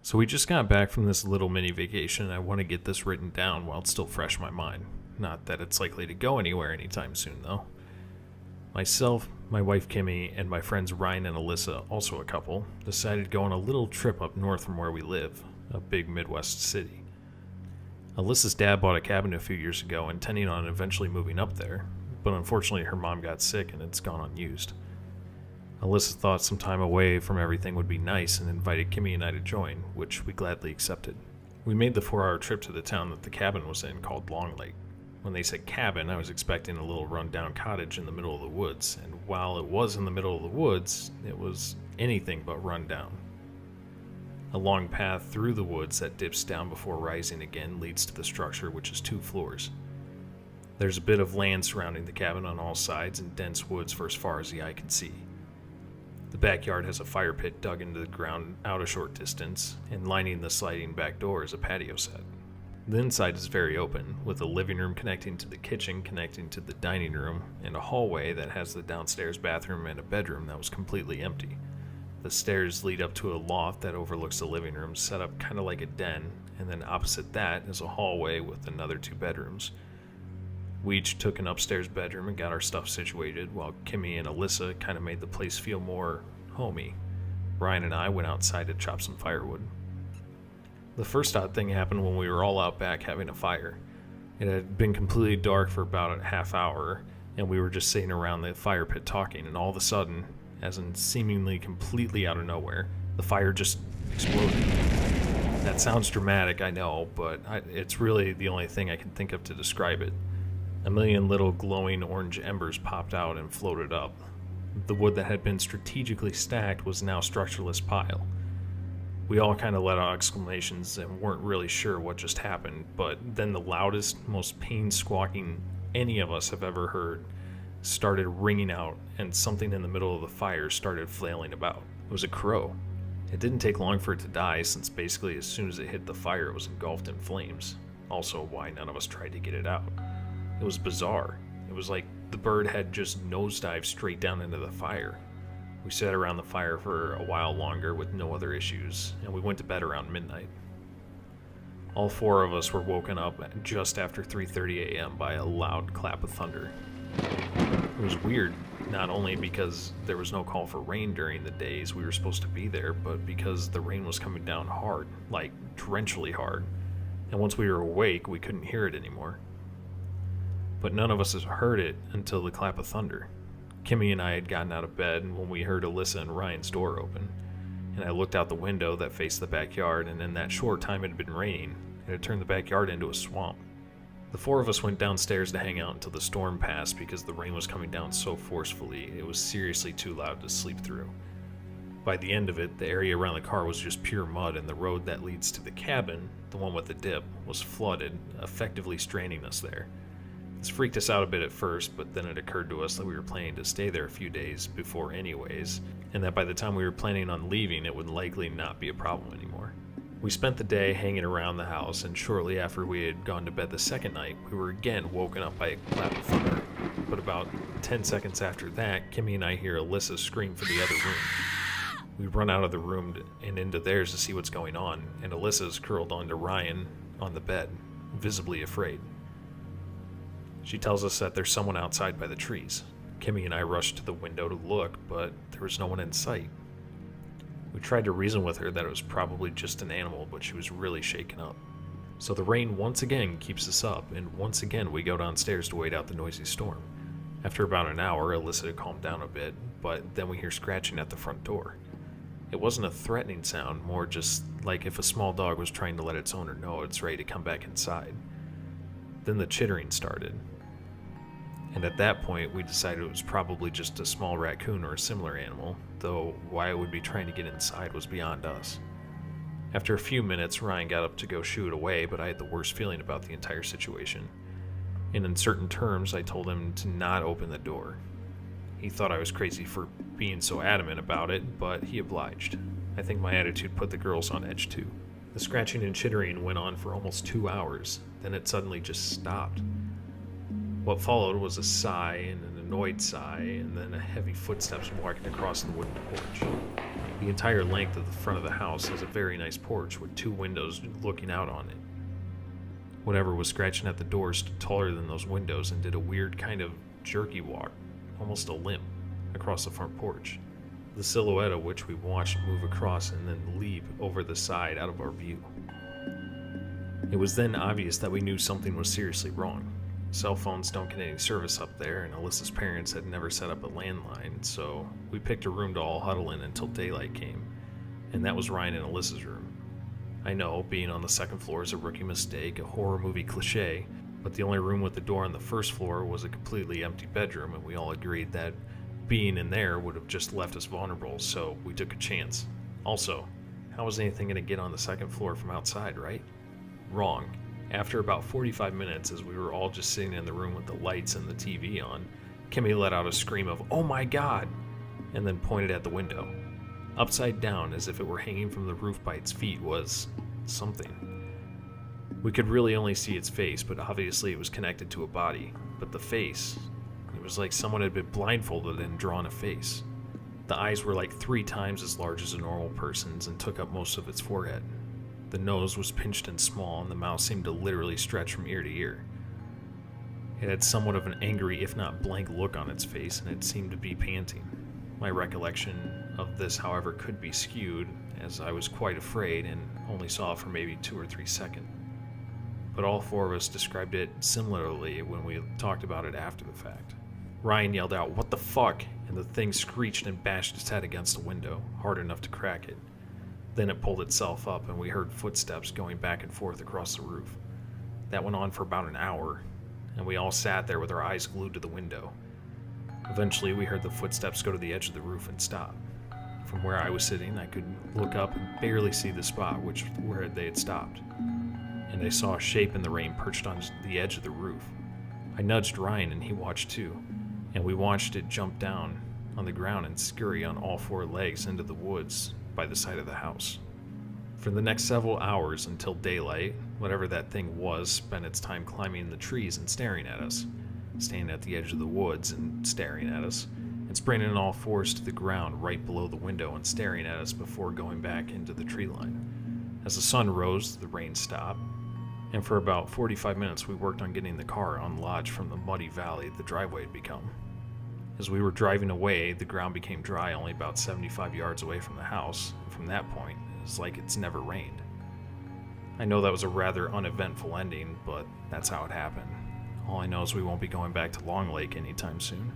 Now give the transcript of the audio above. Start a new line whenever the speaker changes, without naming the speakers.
So we just got back from this little mini vacation, and I want to get this written down while it's still fresh in my mind. Not that it's likely to go anywhere anytime soon, though. Myself, my wife Kimmy, and my friends Ryan and Alyssa, also a couple, decided to go on a little trip up north from where we live, a big Midwest city. Alyssa's dad bought a cabin a few years ago, intending on eventually moving up there, but unfortunately her mom got sick and it's gone unused. Alyssa thought some time away from everything would be nice and invited Kimmy and I to join, which we gladly accepted. We made the 4-hour trip to the town that the cabin was in, called Long Lake. When they said cabin, I was expecting a little run-down cottage in the middle of the woods, and while it was in the middle of the woods, it was anything but run-down. A long path through the woods that dips down before rising again leads to the structure, which is 2 floors. There's a bit of land surrounding the cabin on all sides and dense woods for as far as the eye can see. The backyard has a fire pit dug into the ground out a short distance, and lining the sliding back door is a patio set. The inside is very open, with a living room connecting to the kitchen connecting to the dining room, and a hallway that has the downstairs bathroom and a bedroom that was completely empty. The stairs lead up to a loft that overlooks the living room, set up kind of like a den, and then opposite that is a hallway with another 2 bedrooms. We each took an upstairs bedroom and got our stuff situated, while Kimmy and Alyssa kind of made the place feel more homey. Ryan and I went outside to chop some firewood. The first odd thing happened when we were all out back having a fire. It had been completely dark for about a half hour, and we were just sitting around the fire pit talking, and all of a sudden, as in seemingly completely out of nowhere, the fire just exploded. That sounds dramatic, I know, but it's really the only thing I can think of to describe it. A million little glowing orange embers popped out and floated up. The wood that had been strategically stacked was now a structureless pile. We all kind of let out exclamations and weren't really sure what just happened, but then the loudest, most pain squawking any of us have ever heard started ringing out, and something in the middle of the fire started flailing about. It was a crow. It didn't take long for it to die, since basically as soon as it hit the fire it was engulfed in flames. Also why none of us tried to get it out. It was bizarre. It was like the bird had just nosedived straight down into the fire. We sat around the fire for a while longer with no other issues, and we went to bed around midnight. All 4 of us were woken up just after 3:30 a.m. by a loud clap of thunder. It was weird, not only because there was no call for rain during the days we were supposed to be there, but because the rain was coming down hard, like drenchily hard, and once we were awake, we couldn't hear it anymore. But none of us had heard it until the clap of thunder. Kimmy and I had gotten out of bed when we heard Alyssa and Ryan's door open, and I looked out the window that faced the backyard, and in that short time it had been raining, it had turned the backyard into a swamp. The 4 of us went downstairs to hang out until the storm passed because the rain was coming down so forcefully it was seriously too loud to sleep through. By the end of it, the area around the car was just pure mud, and the road that leads to the cabin, the one with the dip, was flooded, effectively stranding us there. This freaked us out a bit at first, but then it occurred to us that we were planning to stay there a few days before anyways, and that by the time we were planning on leaving, it would likely not be a problem anymore. We spent the day hanging around the house, and shortly after we had gone to bed the second night, we were again woken up by a clap of thunder. But about 10 seconds after that, Kimmy and I hear Alyssa scream for the other room. We run out of the room and into theirs to see what's going on, and Alyssa's curled onto Ryan on the bed, visibly afraid. She tells us that there's someone outside by the trees. Kimmy and I rushed to the window to look, but there was no one in sight. We tried to reason with her that it was probably just an animal, but she was really shaken up. So the rain once again keeps us up, and once again we go downstairs to wait out the noisy storm. After about an hour, Alyssa had calmed down a bit, but then we hear scratching at the front door. It wasn't a threatening sound, more just like if a small dog was trying to let its owner know it's ready to come back inside. Then the chittering started. And at that point, we decided it was probably just a small raccoon or a similar animal, though why it would be trying to get inside was beyond us. After a few minutes, Ryan got up to go shoo it away, but I had the worst feeling about the entire situation. In uncertain terms, I told him to not open the door. He thought I was crazy for being so adamant about it, but he obliged. I think my attitude put the girls on edge too. The scratching and chittering went on for almost 2 hours, then it suddenly just stopped. What followed was a sigh and an annoyed sigh, and then a heavy footsteps walking across the wooden porch. The entire length of the front of the house has a very nice porch with 2 windows looking out on it. Whatever was scratching at the door stood taller than those windows and did a weird kind of jerky walk, almost a limp, across the front porch, the silhouette of which we watched move across and then leap over the side out of our view. It was then obvious that we knew something was seriously wrong. Cell phones don't get any service up there, and Alyssa's parents had never set up a landline, so we picked a room to all huddle in until daylight came, and that was Ryan and Alyssa's room. I know, being on the second floor is a rookie mistake, a horror movie cliche, but the only room with the door on the first floor was a completely empty bedroom, and we all agreed that being in there would have just left us vulnerable, so we took a chance. Also, how was anything going to get on the second floor from outside, right? Wrong. After about 45 minutes, as we were all just sitting in the room with the lights and the TV on, Kimmy let out a scream of, "Oh my God!" and then pointed at the window. Upside down, as if it were hanging from the roof by its feet, was something. We could really only see its face, but obviously it was connected to a body. But the face, it was like someone had been blindfolded and drawn a face. The eyes were like 3 times as large as a normal person's and took up most of its forehead. The nose was pinched and small, and the mouth seemed to literally stretch from ear to ear. It had somewhat of an angry, if not blank, look on its face, and it seemed to be panting. My recollection of this, however, could be skewed, as I was quite afraid and only saw it for maybe 2 or 3 seconds. But all 4 of us described it similarly when we talked about it after the fact. Ryan yelled out, "What the fuck?" and the thing screeched and bashed its head against the window, hard enough to crack it. Then it pulled itself up, and we heard footsteps going back and forth across the roof. That went on for about an hour, and we all sat there with our eyes glued to the window. Eventually, we heard the footsteps go to the edge of the roof and stop. From where I was sitting, I could look up and barely see the spot where they had stopped, and I saw a shape in the rain perched on the edge of the roof. I nudged Ryan, and he watched too, and we watched it jump down on the ground and scurry on all 4 legs into the woods by the side of the house. For the next several hours until daylight, whatever that thing was spent its time climbing the trees and staring at us, standing at the edge of the woods and staring at us, and springing on all 4s to the ground right below the window and staring at us before going back into the tree line. As the sun rose, the rain stopped, and for about 45 minutes we worked on getting the car unlodged from the muddy valley the driveway had become. As we were driving away, the ground became dry only about 75 yards away from the house, and from that point, it was like it's never rained. I know that was a rather uneventful ending, but that's how it happened. All I know is we won't be going back to Long Lake anytime soon.